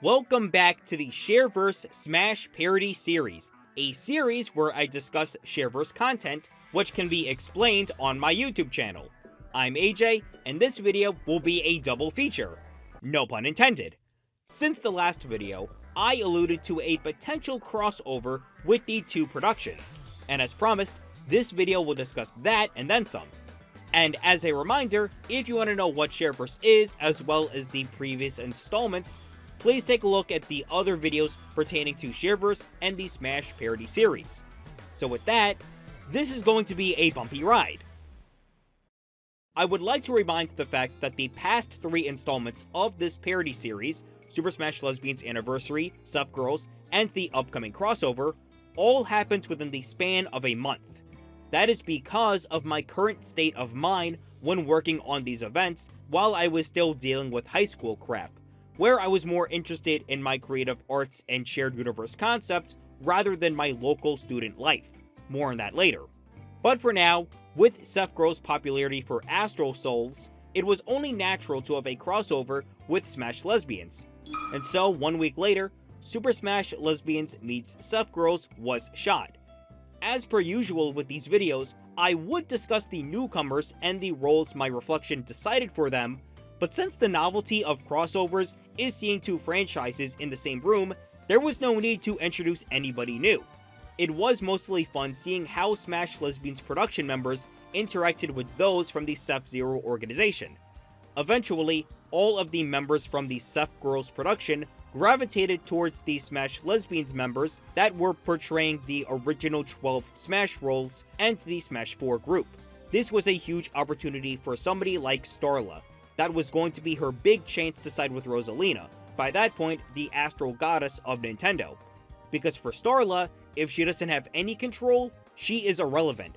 Welcome back to the Shareverse Smash Parody Series, a series where I discuss Shareverse content, which can be explained on my YouTube channel. I'm AJ, and this video will be a double feature. No pun intended. Since the last video, I alluded to a potential crossover with the two productions, and as promised, this video will discuss that and then some. And as a reminder, if you want to know what Shareverse is, as well as the previous installments, please take a look at the other videos pertaining to Shareverse and the Smash Parody Series. So with that, this is going to be a bumpy ride. I would like to remind the fact that the past 3 installments of this parody series, Super Smash Lesbians Anniversary, Sephgirls, and the upcoming crossover, all happened within the span of a month. That is because of my current state of mind when working on these events while I was still dealing with high school crap, where I was more interested in my creative arts and shared universe concept rather than my local student life. More on that later. But for now, with Sephgirls' popularity for Astral Souls, it was only natural to have a crossover with Smash Lesbians. And so, 1 week later, Super Smash Lesbians meets Sephgirls was shot. As per usual with these videos, I would discuss the newcomers and the roles my reflection decided for them, but since the novelty of crossovers is seeing 2 franchises in the same room, there was no need to introduce anybody new. It was mostly fun seeing how Smash Lesbians production members interacted with those from the Sef-Zero organization. Eventually, all of the members from the Sephgirls production gravitated towards the Smash Lesbians members that were portraying the original 12 Smash roles and the Smash 4 group. This was a huge opportunity for somebody like Starla. That was going to be her big chance to side with Rosalina, by that point the astral goddess of Nintendo. Because for Starla, if she doesn't have any control, she is irrelevant.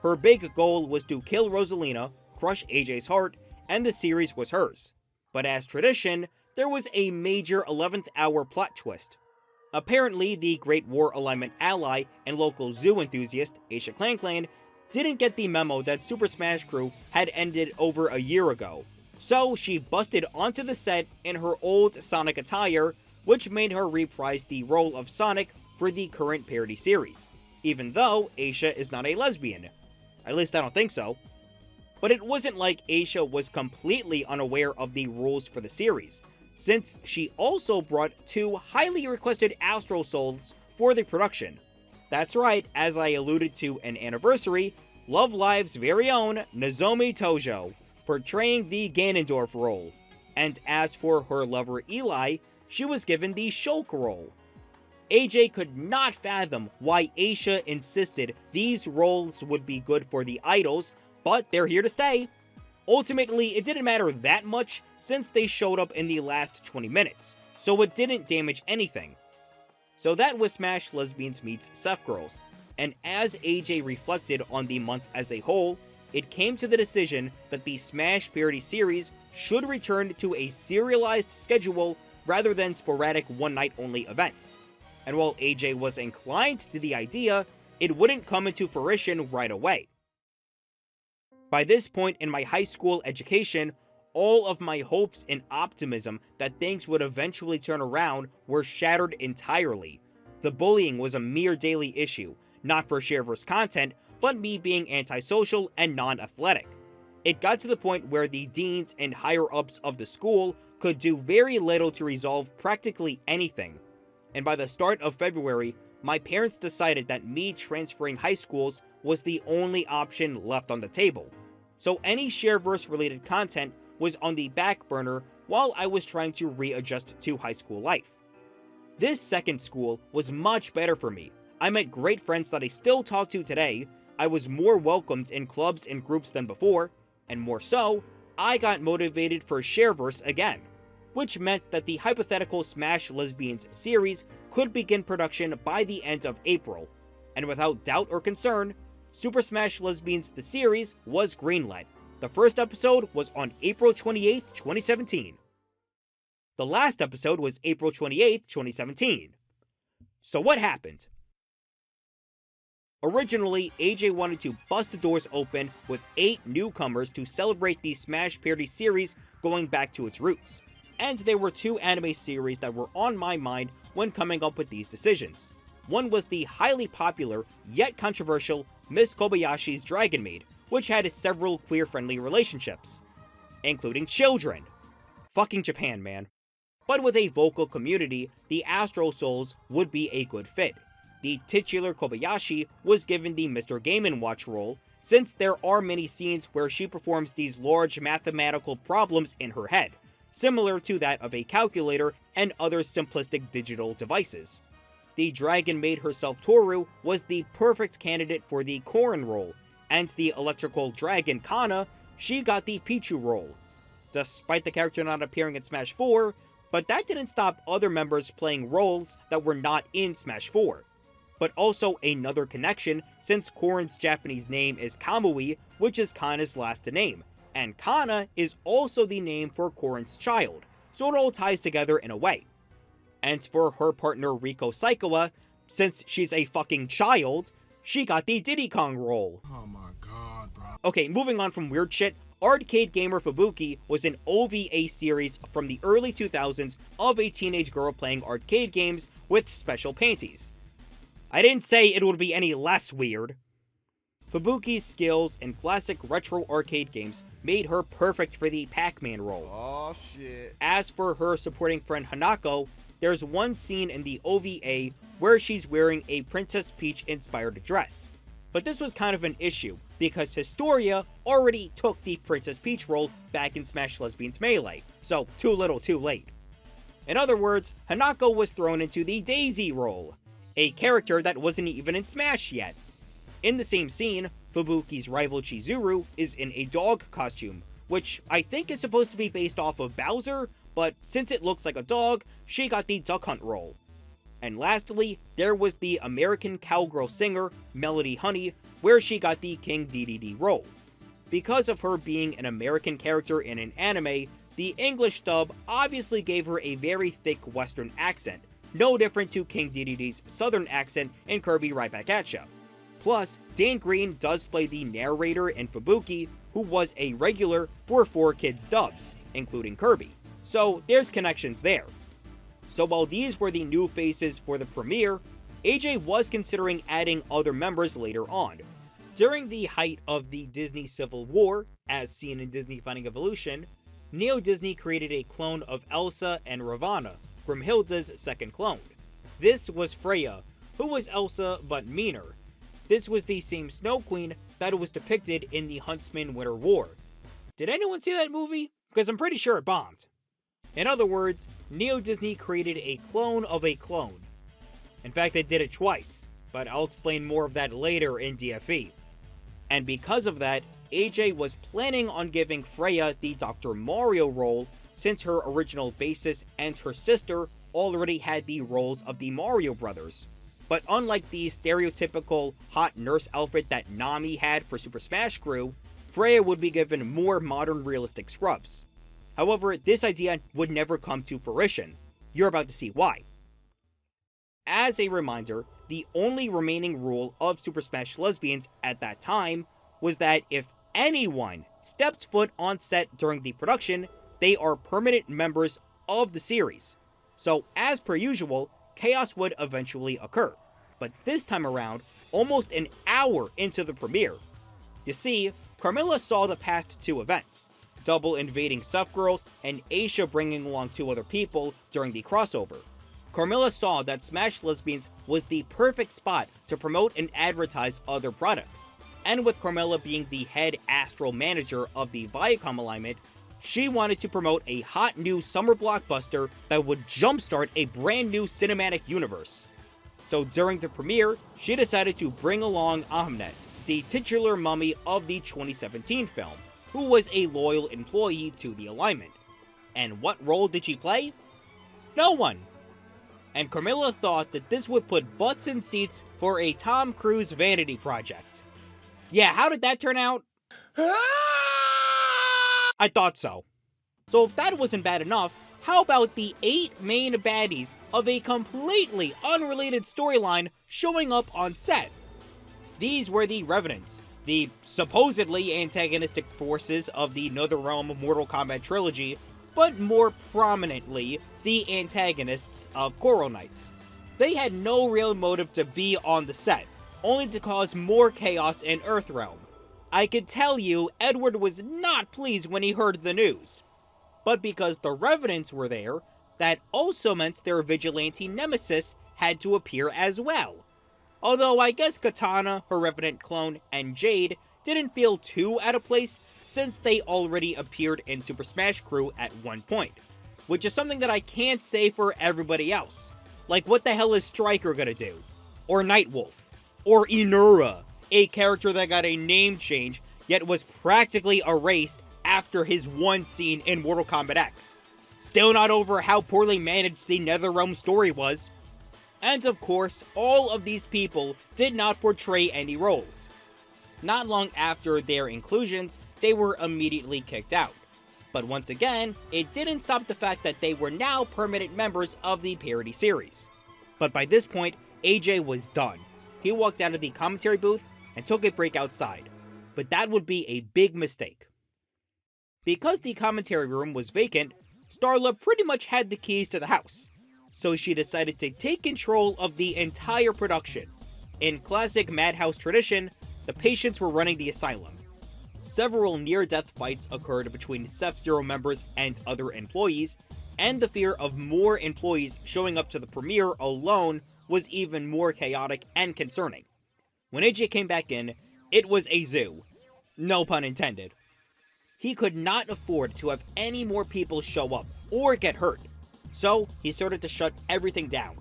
Her big goal was to kill Rosalina, crush AJ's heart, and the series was hers. But as tradition, there was a major 11th hour plot twist. Apparently, the Great War Alignment ally and local zoo enthusiast, Aisha Clan, didn't get the memo that Super Smash Crew had ended over a year ago. So she busted onto the set in her old Sonic attire, which made her reprise the role of Sonic for the current parody series, even though Aisha is not a lesbian. At least I don't think so. But it wasn't like Aisha was completely unaware of the rules for the series, since she also brought 2 highly requested Astral Souls for the production. That's right, as I alluded to in Anniversary, Love Live's very own Nozomi Tojo, portraying the Ganondorf role. And as for her lover Eli, she was given the Shulk role. AJ could not fathom why Aisha insisted these roles would be good for the idols, but they're here to stay. Ultimately, it didn't matter that much since they showed up in the last 20 minutes, so it didn't damage anything. So that was Smash Lesbians meets Sephgirls, and as AJ reflected on the month as a whole, it came to the decision that the Smash Parody Series should return to a serialized schedule rather than sporadic one-night-only events. And while AJ was inclined to the idea, it wouldn't come into fruition right away. By this point in my high school education, all of my hopes and optimism that things would eventually turn around were shattered entirely. The bullying was a mere daily issue, not for Shareverse content, but me being antisocial and non-athletic. It got to the point where the deans and higher-ups of the school could do very little to resolve practically anything. And by the start of February, my parents decided that me transferring high schools was the only option left on the table. So any Shareverse-related content was on the back burner while I was trying to readjust to high school life. This second school was much better for me. I met great friends that I still talk to today, I was more welcomed in clubs and groups than before, and more so, I got motivated for Shareverse again, which meant that the hypothetical Smash Lesbians series could begin production by the end of April, and without doubt or concern, Super Smash Lesbians the series was greenlit. The first episode was on April 28th, 2017. The last episode was April 28th, 2017. So what happened? Originally, AJ wanted to bust the doors open with 8 newcomers to celebrate the Smash Parody series going back to its roots. and there were two anime series that were on my mind when coming up with these decisions. One was the highly popular, yet controversial, Miss Kobayashi's Dragon Maid, which had several queer-friendly relationships, including children. Fucking Japan, man. But with a vocal community, the Astro Souls would be a good fit. The titular Kobayashi was given the Mr. Game & Watch role, since there are many scenes where she performs these large mathematical problems in her head, similar to that of a calculator and other simplistic digital devices. The Dragon Maid herself, Toru, was the perfect candidate for the Korin role, and the electrical dragon Kana, she got the Pichu role. Despite the character not appearing in Smash 4, but that didn't stop other members playing roles that were not in Smash 4. But also another connection, since Korin's Japanese name is Kamui, which is Kana's last name, and Kana is also the name for Korin's child, so it all ties together in a way. And for her partner Riko Saikawa, since she's a fucking child, she got the Diddy Kong role. Oh my god, bro. Okay, moving on from weird shit, Arcade Gamer Fubuki was an OVA series from the early 2000s of a teenage girl playing arcade games with special panties. I didn't say it would be any less weird. Fubuki's skills in classic retro arcade games made her perfect for the Pac-Man role. Oh shit. As for her supporting friend Hanako, there's one scene in the OVA where she's wearing a Princess Peach inspired dress. But this was kind of an issue, because Historia already took the Princess Peach role back in Smash Lesbians Melee, so too little too late. In other words, Hanako was thrown into the Daisy role, a character that wasn't even in Smash yet. In the same scene, Fubuki's rival Chizuru is in a dog costume, which I think is supposed to be based off of Bowser, but since it looks like a dog, she got the Duck Hunt role. And lastly, there was the American cowgirl singer, Melody Honey, where she got the King DDD role. Because of her being an American character in an anime, the English dub obviously gave her a very thick Western accent, no different to King DDD's Southern accent in Kirby Right Back At Ya. Plus, Dan Green does play the narrator in Fubuki, who was a regular for 4Kids dubs, including Kirby. So there's connections there. So while these were the new faces for the premiere, AJ was considering adding other members later on. During the height of the Disney Civil War, as seen in Disney Finding Evolution, Neo Disney created a clone of Elsa and Ravana, Grimhilda's second clone. This was Freya, who was Elsa but meaner. This was the same Snow Queen that was depicted in the Huntsman Winter War. Did anyone see that movie? Because I'm pretty sure it bombed. In other words, Neo Disney created a clone of a clone. In fact, they did it twice, but I'll explain more of that later in DFE. And because of that, AJ was planning on giving Freya the Dr. Mario role, since her original bassist and her sister already had the roles of the Mario brothers. But unlike the stereotypical hot nurse outfit that Nami had for Super Smash Crew, Freya would be given more modern realistic scrubs. However, this idea would never come to fruition. You're about to see why. As a reminder, the only remaining rule of Super Smash Lesbians at that time was that if anyone stepped foot on set during the production, they are permanent members of the series. So, as per usual, chaos would eventually occur. But this time around, almost an hour into the premiere. You see, Carmilla saw the past two events, Double invading Sephgirls and Aisha bringing along two other people during the crossover. Carmilla saw that Smash Lesbians was the perfect spot to promote and advertise other products. And with Carmilla being the head astral manager of the Viacom alignment, she wanted to promote a hot new summer blockbuster that would jumpstart a brand new cinematic universe. So during the premiere, she decided to bring along Ahmed, the titular mummy of the 2017 film, who was a loyal employee to the alignment. And what role did she play? No one. And Carmilla thought that this would put butts in seats for a Tom Cruise vanity project. Yeah, how did that turn out? I thought so. So if that wasn't bad enough, how about the 8 main baddies of a completely unrelated storyline showing up on set? These were the Revenants, the supposedly antagonistic forces of the NetherRealm Mortal Kombat trilogy, but more prominently, the antagonists of Coral Knights. They had no real motive to be on the set, only to cause more chaos in Earthrealm. I could tell you Edward was not pleased when he heard the news. But because the Revenants were there, that also meant their vigilante nemesis had to appear as well. Although I guess Katana, her Revenant clone, and Jade didn't feel too out of place since they already appeared in Super Smash Crew at one point, which is something that I can't say for everybody else. Like, what the hell is Striker gonna do? Or Nightwolf? Or Inura, a character that got a name change yet was practically erased after his one scene in Mortal Kombat X. Still not over how poorly managed the Netherrealm story was. And of course, all of these people did not portray any roles. Not long after their inclusions, they were immediately kicked out. But once again, it didn't stop the fact that they were now permanent members of the parody series. But by this point, AJ was done. He walked out of the commentary booth and took a break outside. But that would be a big mistake. Because the commentary room was vacant, Starla pretty much had the keys to the house. So she decided to take control of the entire production. In classic Madhouse tradition, the patients were running the asylum. Several near-death fights occurred between Sep-Zero members and other employees, and the fear of more employees showing up to the premiere alone was even more chaotic and concerning. When AJ came back in, it was a zoo. No pun intended. He could not afford to have any more people show up or get hurt, so he started to shut everything down.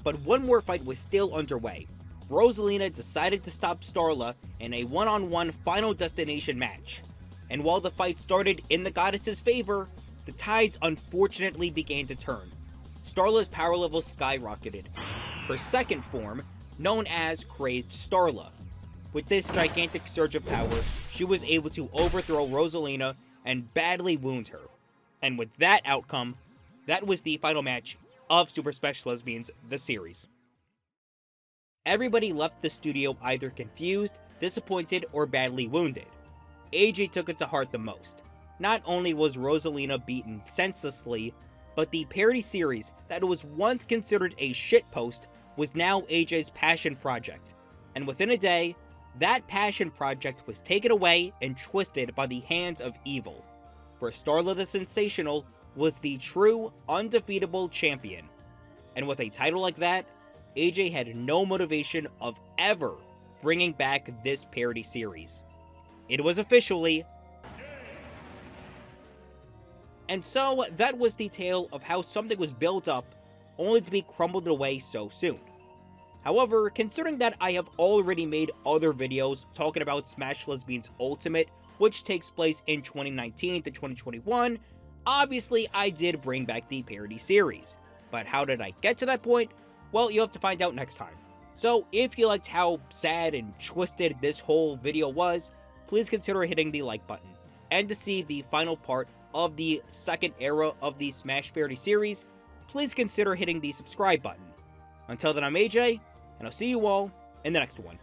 But one more fight was still underway. Rosalina decided to stop Starla in a one-on-one Final Destination match. And while the fight started in the goddess's favor, the tides unfortunately began to turn. Starla's power level skyrocketed. Her second form, known as Crazed Starla. With this gigantic surge of power, she was able to overthrow Rosalina and badly wound her. And with that outcome, that was the final match of Super Smash Lesbians, the series. Everybody left the studio either confused, disappointed, or badly wounded. AJ took it to heart the most. Not only was Rosalina beaten senselessly, but the parody series that was once considered a shitpost was now AJ's passion project. And within a day, that passion project was taken away and twisted by the hands of evil. For Starla the Sensational was the true, undefeatable champion. And with a title like that, AJ had no motivation of ever bringing back this parody series. It was officially... And so, that was the tale of how something was built up, only to be crumbled away so soon. However, considering that I have already made other videos talking about Smash Lesbians Ultimate, which takes place in 2019 to 2021, obviously I did bring back the parody series. But how did I get to that point? Well, you'll have to find out next time. So, if you liked how sad and twisted this whole video was, please consider hitting the like button. And to see the final part of the second era of the Smash Parody series, please consider hitting the subscribe button. Until then, I'm AJ, and I'll see you all in the next one.